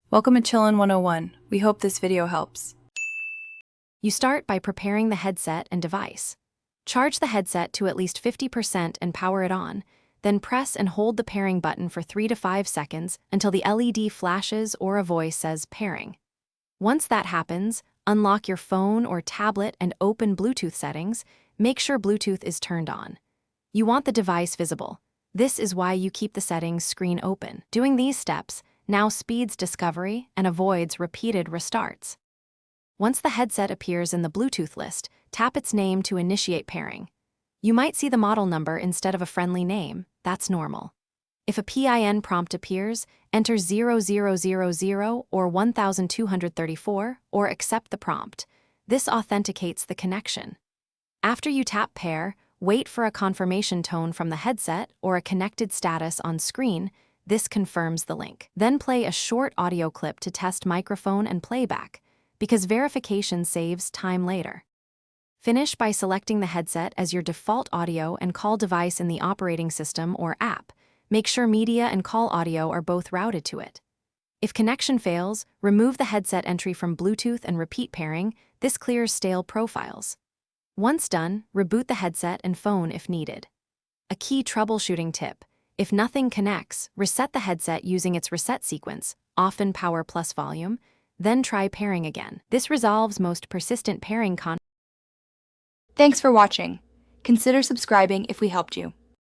Welcome to Chillin' 101. We hope this video helps. You start by preparing the headset and device. Charge the headset to at least 50% and power it on, then press and hold the pairing button for 3 to 5 seconds until the LED flashes or a voice says pairing. Once that happens, unlock your phone or tablet and open Bluetooth settings. Make sure Bluetooth is turned on. You want the device visible. This is why you keep the settings screen open. Doing these steps now speeds discovery and avoids repeated restarts. Once the headset appears in the Bluetooth list, tap its name to initiate pairing. You might see the model number instead of a friendly name. That's normal. If a PIN prompt appears, enter 0000 or 1234 or accept the prompt. This authenticates the connection. After you tap pair, wait for a confirmation tone from the headset or a connected status on screen. This confirms the link. Then play a short audio clip to test microphone and playback, because verification saves time later. Finish by selecting the headset as your default audio and call device in the operating system or app. Make sure media and call audio are both routed to it. If connection fails, remove the headset entry from Bluetooth and repeat pairing. This clears stale profiles. Once done, reboot the headset and phone if needed. A key troubleshooting tip: if nothing connects, reset the headset using its reset sequence, often power plus volume, then try pairing again. This resolves most persistent pairing conflicts. Thanks for watching. Consider subscribing if we helped you.